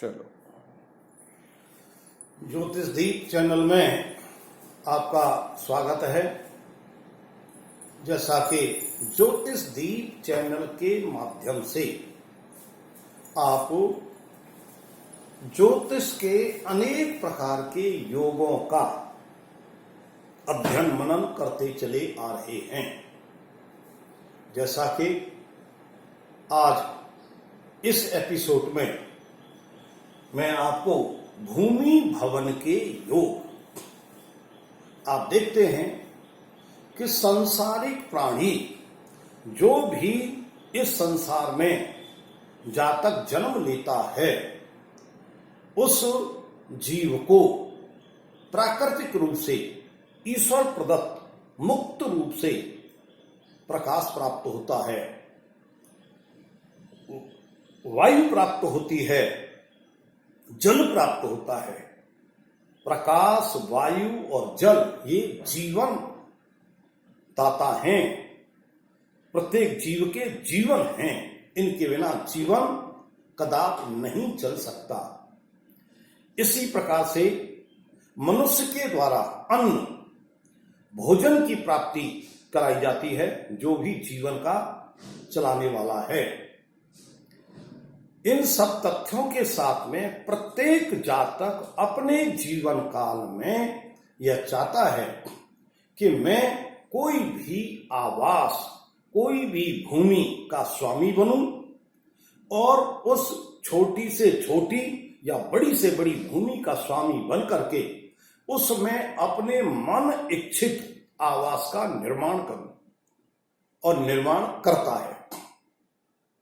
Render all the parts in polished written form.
चलो। ज्योतिष दीप चैनल में आपका स्वागत है। जैसा कि ज्योतिष दीप चैनल के माध्यम से आप ज्योतिष के अनेक प्रकार के योगों का अध्ययन मनन करते चले आ रहे हैं। जैसा कि आज इस एपिसोड में मैं आपको भूमि भवन के योग, आप देखते हैं कि सांसारिक प्राणी जो भी इस संसार में जातक जन्म लेता है उस जीव को प्राकृतिक रूप से ईश्वर प्रदत्त मुक्त रूप से प्रकाश प्राप्त होता है, वायु प्राप्त होती है, जल प्राप्त होता है। प्रकाश, वायु और जल ये जीवन दाता हैं, प्रत्येक जीव के जीवन हैं। इनके बिना जीवन कदापि नहीं चल सकता। इसी प्रकार से मनुष्य के द्वारा अन्न भोजन की प्राप्ति कराई जाती है, जो भी जीवन का चलाने वाला है। इन सब तथ्यों के साथ में प्रत्येक जातक अपने जीवन काल में यह चाहता है कि मैं कोई भी आवास, कोई भी भूमि का स्वामी बनूं और उस छोटी से छोटी या बड़ी से बड़ी भूमि का स्वामी बन करके उसमें अपने मन इच्छित आवास का निर्माण करूं, और निर्माण करता है।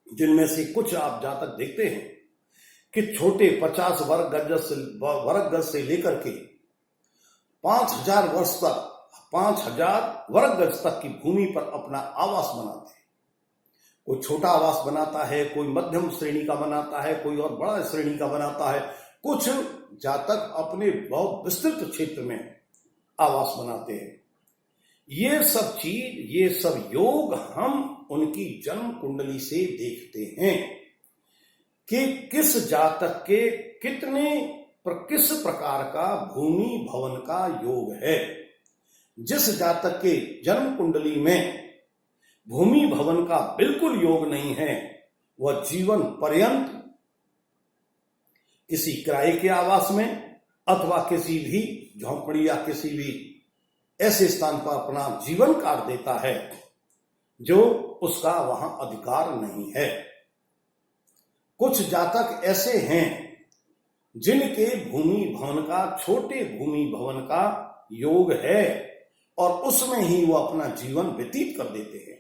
जिनमें से कुछ आप जातक देखते हैं कि छोटे 50 वर्ग गज से लेकर के 5000 वर्ष तक 5000 वर्ग गज तक की भूमि पर अपना आवास बनाते हैं। कोई छोटा आवास बनाता है, कोई मध्यम श्रेणी का बनाता है, कोई और बड़ा श्रेणी का बनाता है। कुछ जातक अपने बहुत विस्तृत क्षेत्र में आवास बनाते हैं। ये सब चीज, ये सब योग हम उनकी जन्म कुंडली से देखते हैं कि किस जातक के किस प्रकार का भूमि भवन का योग है। जिस जातक के जन्म कुंडली में भूमि भवन का बिल्कुल योग नहीं है, वह जीवन पर्यंत किसी किराए के आवास में अथवा किसी भी झोंपड़ी या किसी भी ऐसे स्थान पर अपना जीवन काट देता है जो उसका वहां अधिकार नहीं है। कुछ जातक ऐसे हैं जिनके भूमि भवन का, छोटे भूमि भवन का योग है और उसमें ही वो अपना जीवन व्यतीत कर देते हैं।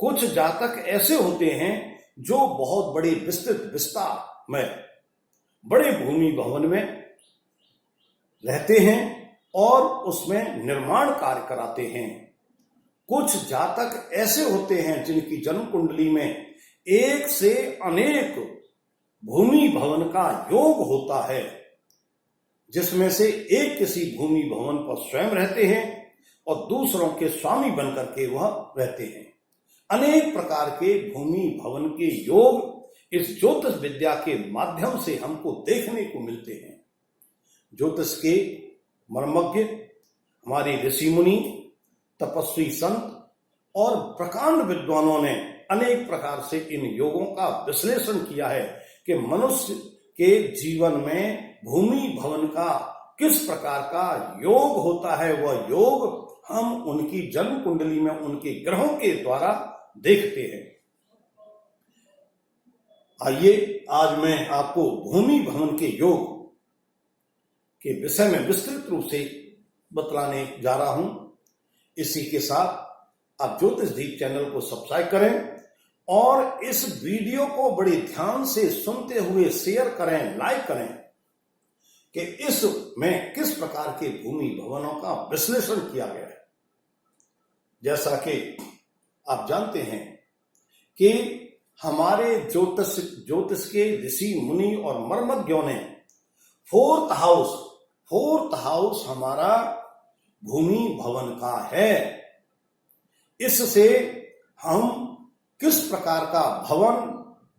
कुछ जातक ऐसे होते हैं जो बहुत बड़े विस्तृत विस्तार में, बड़े भूमि भवन में रहते हैं और उसमें निर्माण कार्य कराते हैं। कुछ जातक ऐसे होते हैं जिनकी जन्म कुंडली में एक से अनेक भूमि भवन का योग होता है, जिसमें से एक किसी भूमि भवन पर स्वयं रहते हैं और दूसरों के स्वामी बनकर के वह रहते हैं। अनेक प्रकार के भूमि भवन के योग इस ज्योतिष विद्या के माध्यम से हमको देखने को मिलते हैं। ज्योतिष के मर्मज्ञ, हमारे ऋषि मुनि, तपस्वी संत और प्रकांड विद्वानों ने अनेक प्रकार से इन योगों का विश्लेषण किया है कि मनुष्य के जीवन में भूमि भवन का किस प्रकार का योग होता है। वह योग हम उनकी जन्म कुंडली में उनके ग्रहों के द्वारा देखते हैं। आइए आज मैं आपको भूमि भवन के योग के विषय में विस्तृत रूप से बतलाने जा रहा हूं। इसी के साथ आप ज्योतिष दीप चैनल को सब्सक्राइब करें और इस वीडियो को बड़े ध्यान से सुनते हुए शेयर करें, लाइक करें कि इसमें किस प्रकार के भूमि भवनों का विश्लेषण किया गया है। जैसा कि आप जानते हैं कि हमारे ज्योतिष के ऋषि मुनि और मर्मज्ञों ने फोर्थ हाउस हमारा भूमि भवन का है। इससे हम किस प्रकार का भवन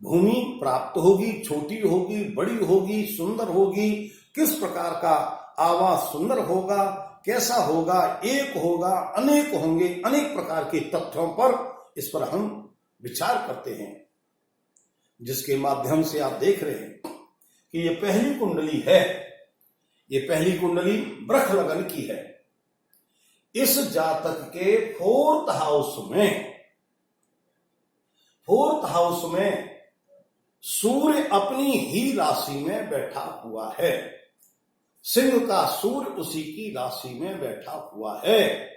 भूमि प्राप्त होगी, छोटी होगी, बड़ी होगी, सुंदर होगी, किस प्रकार का आवास सुंदर होगा, कैसा होगा, एक होगा, अनेक होंगे, अनेक प्रकार के तथ्यों पर इस पर हम विचार करते हैं, जिसके माध्यम से आप देख रहे हैं कि ये पहली कुंडली है। ये पहली कुंडली वृष लगन की है। इस जातक के फोर्थ हाउस में सूर्य अपनी ही राशि में बैठा हुआ है। सिंह का सूर्य उसी की राशि में बैठा हुआ है,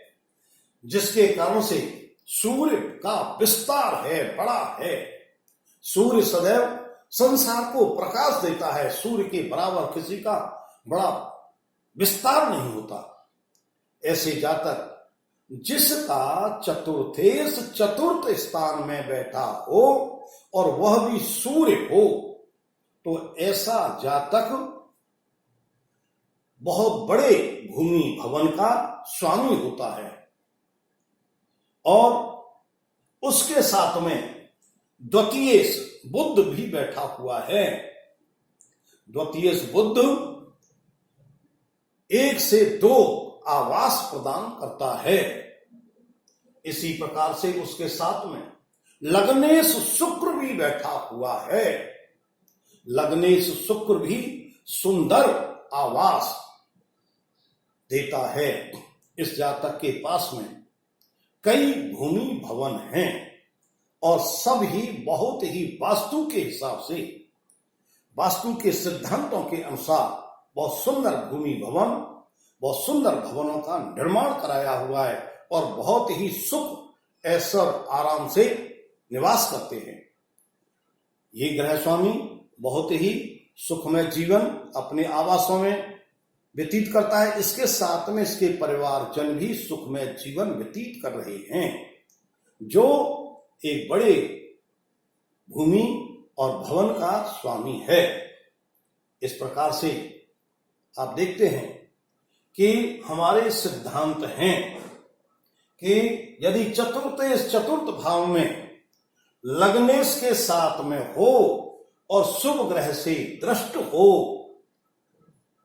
जिसके कारण से सूर्य का विस्तार है, बड़ा है। सूर्य सदैव संसार को प्रकाश देता है। सूर्य के बराबर किसी का बड़ा विस्तार नहीं होता। ऐसे जातक जिसका चतुर्थेश चतुर्थ स्थान में बैठा हो और वह भी सूर्य हो, तो ऐसा जातक बहुत बड़े भूमि भवन का स्वामी होता है। और उसके साथ में द्वितीयेश बुध भी बैठा हुआ है। द्वितीयेश बुध 1 से 2 आवास प्रदान करता है। इसी प्रकार से उसके साथ में लग्नेश शुक्र भी बैठा हुआ है। लग्नेश शुक्र भी सुंदर आवास देता है। इस जातक के पास में कई भूमि भवन हैं और सब ही बहुत ही वास्तु के हिसाब से, वास्तु के सिद्धांतों के अनुसार बहुत सुंदर भूमि भवन, बहुत सुंदर भवनों का निर्माण कराया हुआ है और बहुत ही सुख ऐश्वर्य आराम से निवास करते हैं। ये ग्रह स्वामी बहुत ही सुखमय जीवन अपने आवासों में व्यतीत करता है। इसके साथ में इसके परिवारजन भी सुखमय जीवन व्यतीत कर रहे हैं, जो एक बड़े भूमि और भवन का स्वामी है। इस प्रकार से आप देखते हैं कि हमारे सिद्धांत हैं कि यदि चतुर्थ भाव में लग्नेश के साथ में हो और शुभ ग्रह से दृष्ट हो,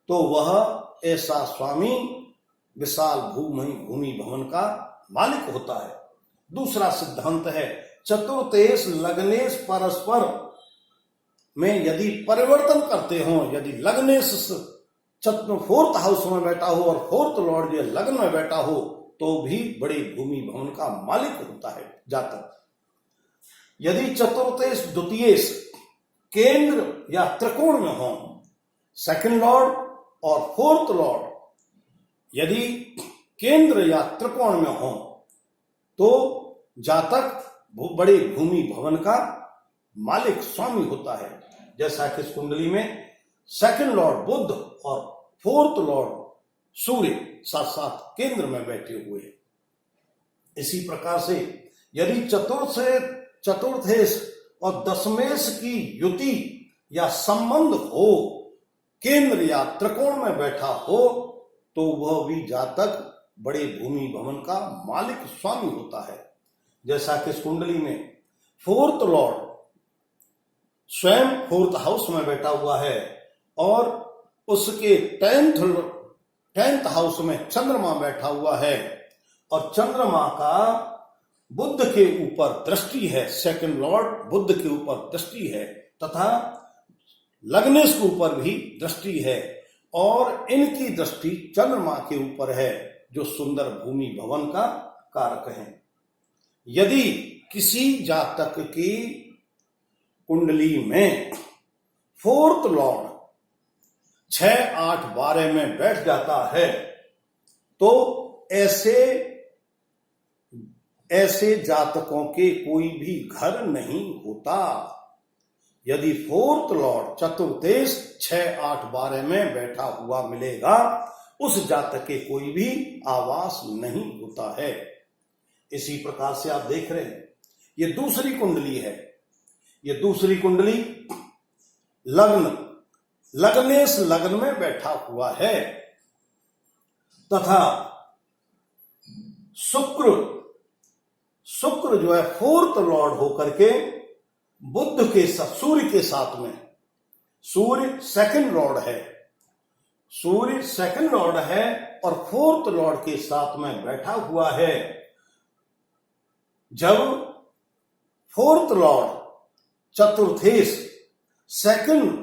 तो वह ऐसा स्वामी विशाल भूमि भवन का मालिक होता है। दूसरा सिद्धांत है चतुर्थेश लग्नेश परस्पर में यदि परिवर्तन करते हो, यदि लग्नेश फोर्थ हाउस में बैठा हो और फोर्थ लॉर्ड जो लग्न में बैठा हो, तो भी बड़े भूमि भवन का मालिक होता है जातक। यदि चतुर्थेश द्वितीयेश केंद्र या त्रिकोण में हो, सेकंड लॉर्ड और फोर्थ लॉर्ड यदि केंद्र या त्रिकोण में हो, तो जातक बड़े भूमि भवन का मालिक स्वामी होता है। जैसा कि इस कुंडली में सेकंड लॉर्ड बुध और फोर्थ लॉर्ड सूर्य साथ साथ केंद्र में बैठे हुए हैं। इसी प्रकार से यदि चतुर्थेश और दशमेश की युति या संबंध हो, केंद्र या त्रिकोण में बैठा हो, तो वह भी जातक बड़े भूमि भवन का मालिक स्वामी होता है। जैसा कि इस कुंडली में फोर्थ लॉर्ड स्वयं फोर्थ हाउस में बैठा हुआ है और उसके 10th हाउस में चंद्रमा बैठा हुआ है और चंद्रमा का बुध के ऊपर दृष्टि है। सेकंड लॉर्ड बुध के ऊपर दृष्टि है तथा लग्नेश के ऊपर भी दृष्टि है और इनकी दृष्टि चंद्रमा के ऊपर है, जो सुंदर भूमि भवन का कारक है। यदि किसी जातक की कुंडली में फोर्थ लॉर्ड 6, 8, 12 में बैठ जाता है, तो ऐसे जातकों के कोई भी घर नहीं होता। यदि फोर्थ लॉर्ड चतुर्थेश 6, 8, 12 में बैठा हुआ मिलेगा, उस जातक के कोई भी आवास नहीं होता है। इसी प्रकार से आप देख रहे हैं, ये दूसरी कुंडली है। ये दूसरी कुंडली लग्नेश लग्न में बैठा हुआ है तथा शुक्र जो है फोर्थ लॉर्ड होकर के बुध के साथ, सूर्य के साथ में, सूर्य सेकंड लॉर्ड है, सूर्य सेकंड लॉर्ड है और फोर्थ लॉर्ड के साथ में बैठा हुआ है। जब फोर्थ लॉर्ड चतुर्थेश सेकंड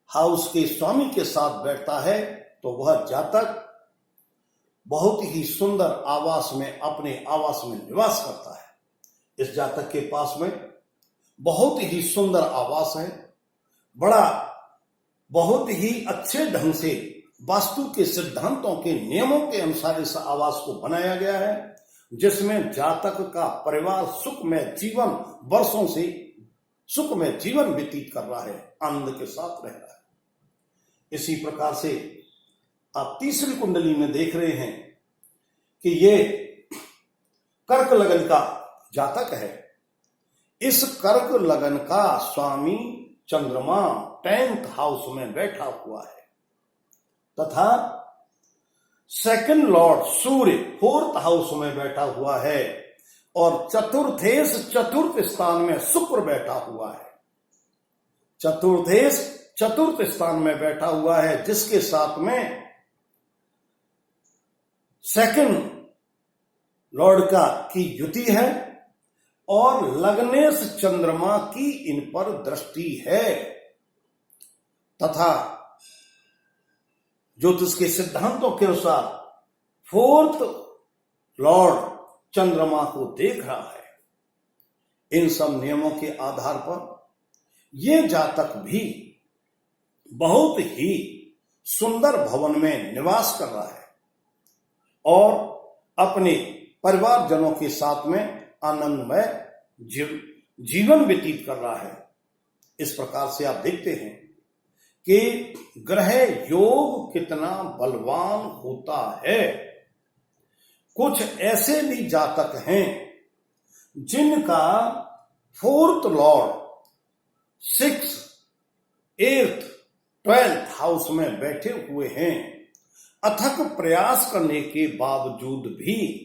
हाउस के स्वामी के साथ बैठता है तो वह जातक बहुत ही सुंदर आवास में, अपने आवास में निवास करता है। इस जातक के पास में बहुत ही सुंदर आवास है, बहुत ही अच्छे ढंग से वास्तु के सिद्धांतों के नियमों के अनुसार इस आवास को बनाया गया है, जिसमें जातक का परिवार सुख में जीवन, वर्षों से सुख में जीवन व्यतीत कर रहा है, आनंद के साथ रह रहा है। इसी प्रकार से आप तीसरी कुंडली में देख रहे हैं कि ये कर्क लगन का जातक है। इस कर्क लगन का स्वामी चंद्रमा 10th हाउस में बैठा हुआ है तथा सेकंड लॉर्ड सूर्य 4th हाउस में बैठा हुआ है और चतुर्थेश चतुर्थ स्थान में शुक्र बैठा हुआ है। चतुर्थेश चतुर्थ स्थान में बैठा हुआ है, जिसके साथ में सेकंड लॉर्ड की युति है और लग्नेश चंद्रमा की इन पर दृष्टि है तथा ज्योतिष के सिद्धांतों के अनुसार फोर्थ लॉर्ड चंद्रमा को देख रहा है। इन सब नियमों के आधार पर यह जातक भी बहुत ही सुंदर भवन में निवास कर रहा है और अपने परिवारजनों के साथ में आनंदमय जीवन व्यतीत कर रहा है। इस प्रकार से आप देखते हैं कि ग्रह योग कितना बलवान होता है। कुछ ऐसे भी जातक हैं जिनका fourth Lord 6th, 8th, 12th house में बैठे हुए हैं। अथक प्रयास करने के बावजूद भी,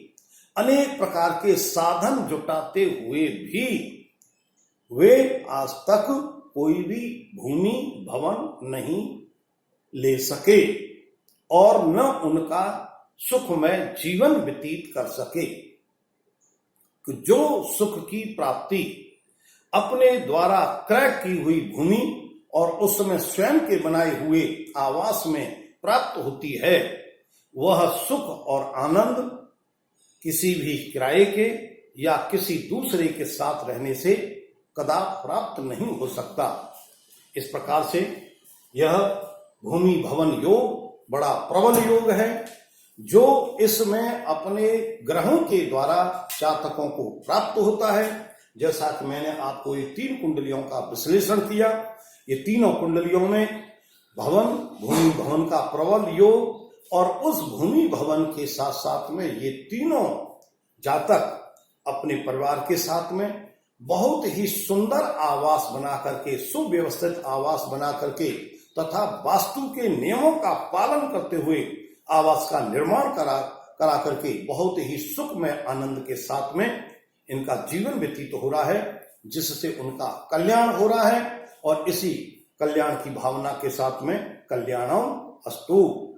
अनेक प्रकार के साधन जुटाते हुए भी वे आज तक कोई भी भूमि भवन नहीं ले सके और न उनका सुखमय जीवन व्यतीत कर सके। जो सुख की प्राप्ति अपने द्वारा क्रय की हुई भूमि और उसमें स्वयं के बनाए हुए आवास में प्राप्त होती है, वह सुख और आनंद किसी भी किराए के या किसी दूसरे के साथ रहने से कदापि प्राप्त नहीं हो सकता। इस प्रकार से यह भूमि भवन योग बड़ा प्रबल योग है, जो इसमें अपने ग्रहों के द्वारा जातकों को प्राप्त होता है। जैसा कि मैंने आपको ये 3 कुंडलियों का विश्लेषण किया, ये तीनों कुंडलियों में भूमि भवन का प्रबल योग और उस भूमि भवन के साथ साथ में ये तीनों जातक अपने परिवार के साथ में बहुत ही सुंदर आवास बना करके, सुव्यवस्थित आवास बना करके तथा वास्तु के नियमों का पालन करते हुए आवास का निर्माण करा करके बहुत ही सुख में आनंद के साथ में इनका जीवन व्यतीत हो रहा है, जिससे उनका कल्याण हो रहा है और इसी कल्याण की भावना के साथ में कल्याणम अस्तु।